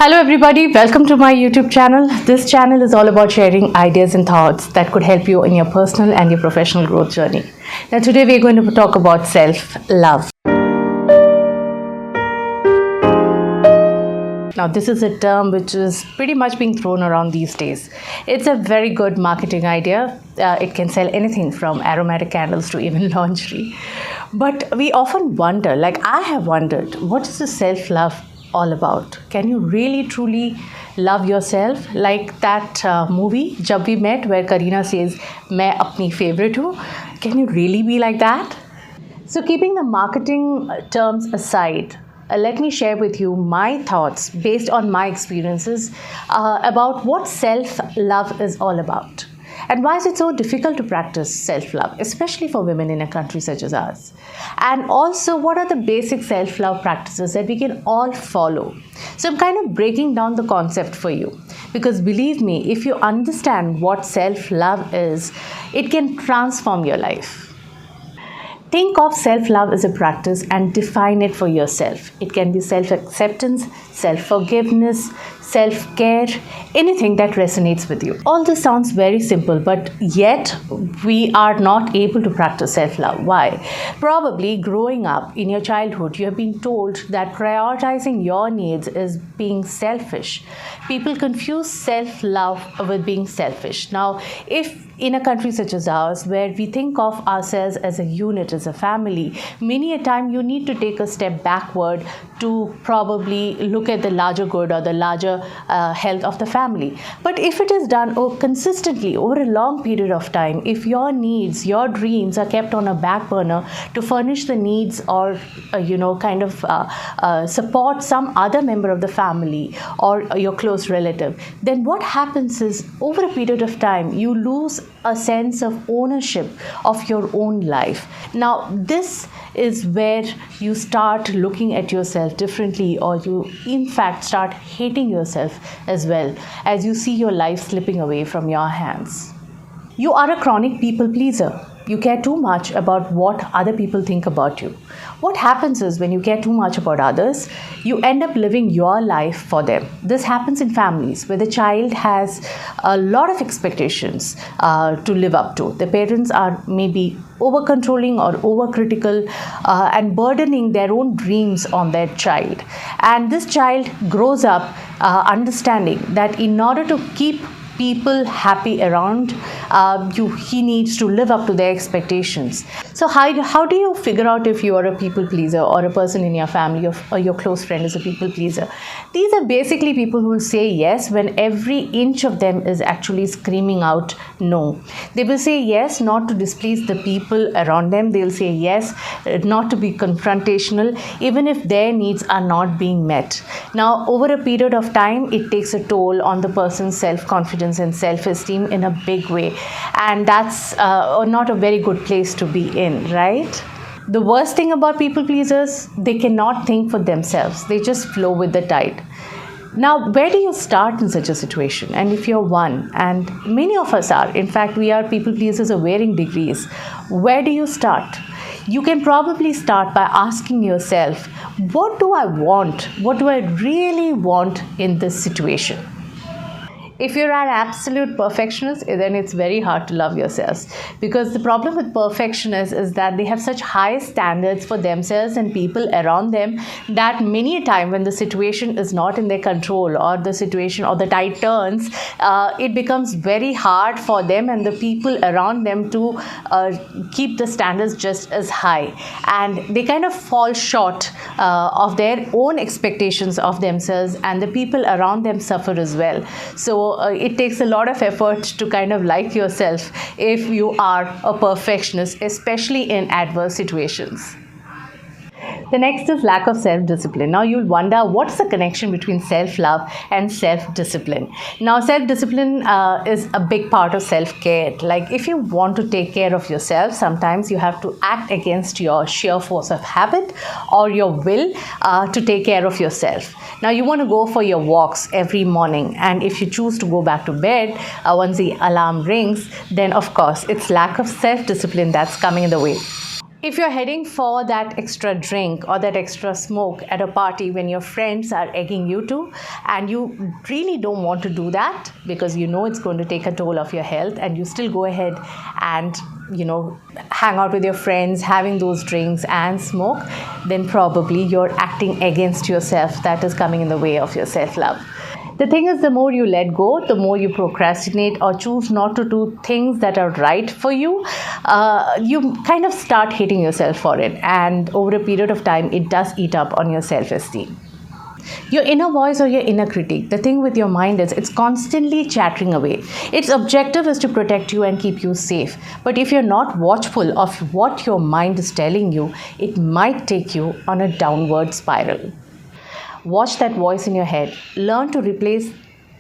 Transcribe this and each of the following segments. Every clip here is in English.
Hello everybody, welcome to my YouTube channel. This channel is all about sharing ideas and thoughts that could help you in your personal and your professional growth journey. Now today we're going to talk about self-love. Now this is a term which is pretty much being thrown around these days. It's a very good marketing idea. It can sell anything from aromatic candles to even lingerie. But we often wonder, like I have wondered, what is the self-love all about? Can you really truly love yourself? Like that movie Jab We Met where Kareena says मैं अपनी favorite हूँ. Can you really be like that? So keeping the marketing terms aside, let me share with you my thoughts based on my experiences about what self-love is all about. And why is it so difficult to practice self-love, especially for women in a country such as ours? And also, what are the basic self-love practices that we can all follow? So I'm kind of breaking down the concept for you. Because believe me, if you understand what self-love is, it can transform your life. Think of self-love as a practice and define it for yourself. It can be self-acceptance, self-forgiveness, self-care, anything that resonates with you. All this sounds very simple, but yet we are not able to practice self-love. Why? Probably growing up in your childhood, you have been told that prioritizing your needs is being selfish. People confuse self-love with being selfish. Now, if in a country such as ours, where we think of ourselves as a unit, as a family, many a time you need to take a step backward to probably look at the larger good or the larger health of the family. But if it is done consistently over a long period of time, if your needs, your dreams are kept on a back burner to furnish the needs or support some other member of the family or your close relative, then what happens is over a period of time you lose a sense of ownership of your own life. Now this is where you start looking at yourself differently, or you in fact start hating yourself as well as you see your life slipping away from your hands. You are a chronic people pleaser. You care too much about what other people think about you. What happens is when you care too much about others, you end up living your life for them. This happens in families where the child has a lot of expectations to live up to. The parents are maybe over-controlling or over-critical and burdening their own dreams on their child. And this child grows up understanding that in order to keep people happy around he needs to live up to their expectations. So how do you figure out if you are a people pleaser or a person in your family or your close friend is a people pleaser? These are basically people who will say yes when every inch of them is actually screaming out no. They will say yes not to displease the people around them. They will say yes not to be confrontational even if their needs are not being met. Now over a period of time it takes a toll on the person's self-confidence and self-esteem in a big way, and that's not a very good place to be in, right? The worst thing about people pleasers, they cannot think for themselves. They just flow with the tide. Now, where do you start in such a situation? And if you're one, and many of us are, in fact, we are people pleasers of varying degrees, where do you start? You can probably start by asking yourself, what do I want? What do I really want in this situation? If you're an absolute perfectionist, then it's very hard to love yourselves, because the problem with perfectionists is that they have such high standards for themselves and people around them that many a time when the situation is not in their control or the situation or the tide turns, it becomes very hard for them and the people around them to keep the standards just as high, and they kind of fall short of their own expectations of themselves, and the people around them suffer as well. So it takes a lot of effort to kind of like yourself if you are a perfectionist, especially in adverse situations. The next is lack of self-discipline. Now you'll wonder what's the connection between self-love and self-discipline. Now self-discipline is a big part of self-care. Like if you want to take care of yourself, sometimes you have to act against your sheer force of habit or your will to take care of yourself. Now you want to go for your walks every morning, and if you choose to go back to bed once the alarm rings, then of course it's lack of self-discipline that's coming in the way. If you're heading for that extra drink or that extra smoke at a party when your friends are egging you to, and you really don't want to do that because you know it's going to take a toll of your health, and you still go ahead and hang out with your friends, having those drinks and smoke, then probably you're acting against yourself. That is coming in the way of your self-love. The thing is, the more you let go, the more you procrastinate or choose not to do things that are right for you, you kind of start hating yourself for it. And over a period of time, it does eat up on your self-esteem. Your inner voice or your inner critic, the thing with your mind is it's constantly chattering away. Its objective is to protect you and keep you safe. But if you're not watchful of what your mind is telling you, it might take you on a downward spiral. Watch that voice in your head. Learn to replace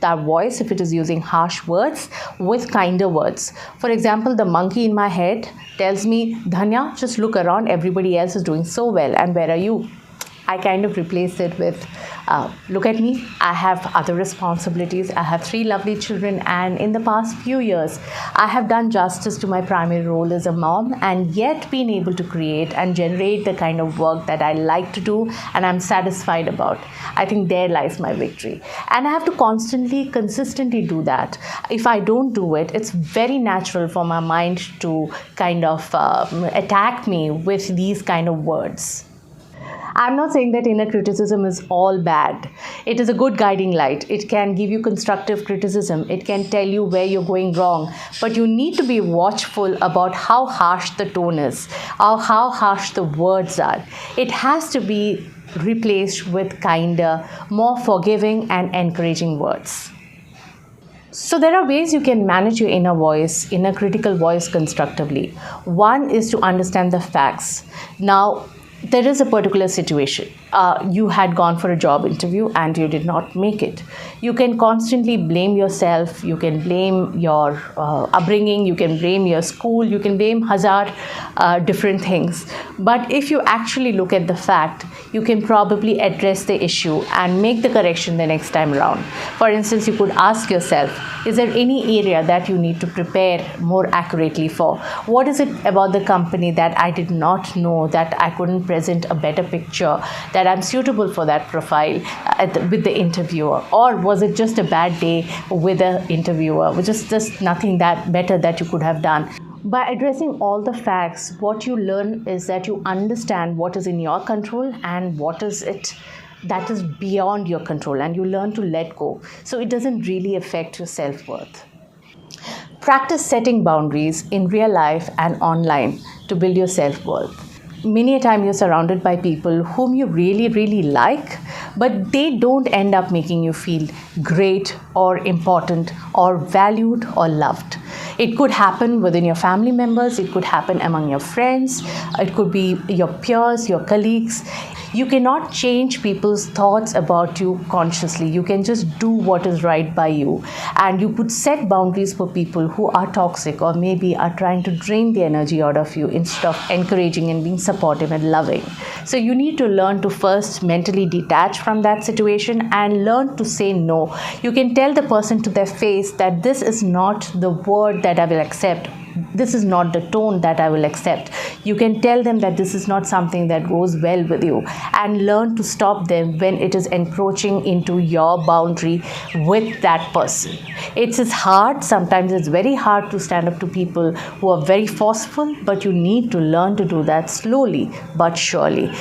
that voice, if it is using harsh words, with kinder words. For example, the monkey in my head tells me, Dhanya, just look around, everybody else is doing so well, and where are you? I kind of replace it with, look at me, I have other responsibilities. I have 3 lovely children, and in the past few years, I have done justice to my primary role as a mom and yet been able to create and generate the kind of work that I like to do and I'm satisfied about. I think there lies my victory. And I have to consistently do that. If I don't do it, it's very natural for my mind to kind of attack me with these kind of words. I'm not saying that inner criticism is all bad. It is a good guiding light. It can give you constructive criticism. It can tell you where you're going wrong. But you need to be watchful about how harsh the tone is, or how harsh the words are. It has to be replaced with kinder, more forgiving and encouraging words. So there are ways you can manage your inner voice, inner critical voice constructively. One is to understand the facts. Now, there is a particular situation. You had gone for a job interview and you did not make it. You can constantly blame yourself. You can blame your upbringing. You can blame your school. You can blame hazard different things. But if you actually look at the fact, you can probably address the issue and make the correction the next time around. For instance, you could ask yourself, is there any area that you need to prepare more accurately for? What is it about the company that I did not know, that I couldn't present a better picture, that I'm suitable for that profile with the interviewer? Or was it just a bad day with the interviewer, which is just nothing that better that you could have done? By addressing all the facts, what you learn is that you understand what is in your control and what is it that is beyond your control, and you learn to let go. So it doesn't really affect your self-worth. Practice setting boundaries in real life and online to build your self-worth. Many a time you're surrounded by people whom you really like, but they don't end up making you feel great or important or valued or loved. It could happen within your family members, it could happen among your friends, it could be your peers, your colleagues. You cannot change people's thoughts about you consciously. You can just do what is right by you. And you could set boundaries for people who are toxic or maybe are trying to drain the energy out of you instead of encouraging and being supportive and loving. So you need to learn to first mentally detach from that situation and learn to say no. You can tell the person to their face that this is not the word that I will accept. This is not the tone that I will accept. You can tell them that this is not something that goes well with you, and learn to stop them when it is encroaching into your boundary with that person. It's hard, sometimes it's very hard to stand up to people who are very forceful, but you need to learn to do that slowly but surely.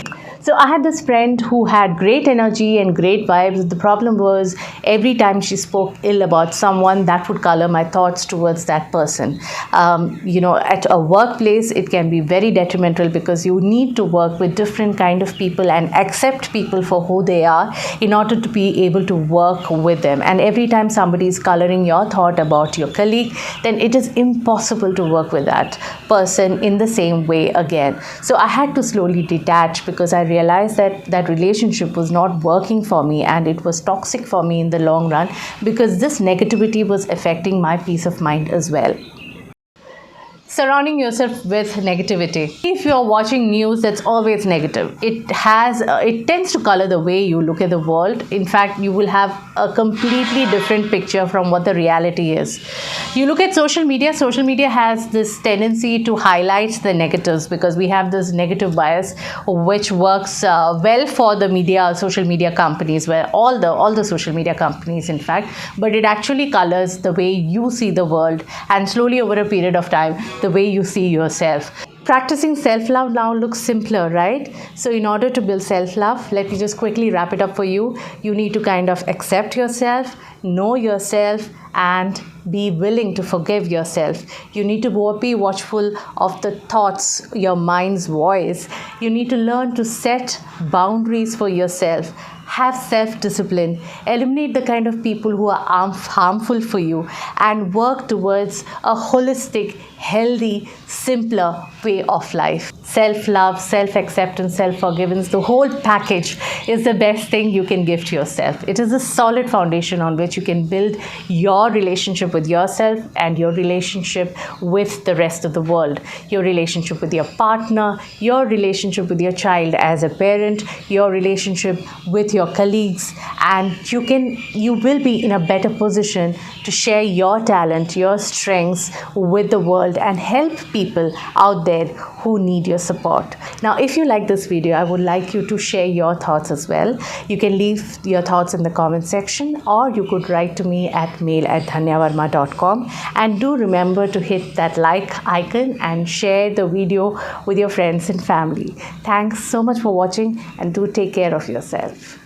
So I had this friend who had great energy and great vibes. The problem was every time she spoke ill about someone, that would color my thoughts towards that person. At a workplace, it can be very detrimental because you need to work with different kind of people and accept people for who they are in order to be able to work with them. And every time somebody is coloring your thought about your colleague, then it is impossible to work with that person in the same way again. So I had to slowly detach because I realized that that relationship was not working for me and it was toxic for me in the long run because this negativity was affecting my peace of mind as well. surrounding yourself with negativity. If you're watching news that's always negative, it tends to color the way you look at the world. In fact, you will have a completely different picture from what the reality is. You look at social media has this tendency to highlight the negatives because we have this negative bias which works well for the social media companies, where all the social media companies in fact, but it actually colors the way you see the world, and slowly over a period of time the way you see yourself. Practicing self-love now looks simpler, right? So in order to build self-love, let me just quickly wrap it up for you. You need to kind of accept yourself, know yourself, and be willing to forgive yourself. You need to be watchful of the thoughts, your mind's voice. You need to learn to set boundaries for yourself. Have self-discipline, eliminate the kind of people who are harmful for you, and work towards a holistic, healthy, simpler way of life. Self-love, self-acceptance, self-forgiveness, the whole package is the best thing you can give to yourself. It is a solid foundation on which you can build your relationship with yourself and your relationship with the rest of the world, your relationship with your partner, your relationship with your child as a parent, your relationship with your colleagues, and you will be in a better position to share your talent, your strengths with the world and help people out there who need your support. Now, if you like this video, I would like you to share your thoughts as well. You can leave your thoughts in the comment section, or you could write to me at mail@dhanyavarma.com. And do remember to hit that like icon and share the video with your friends and family. Thanks so much for watching, and do take care of yourself.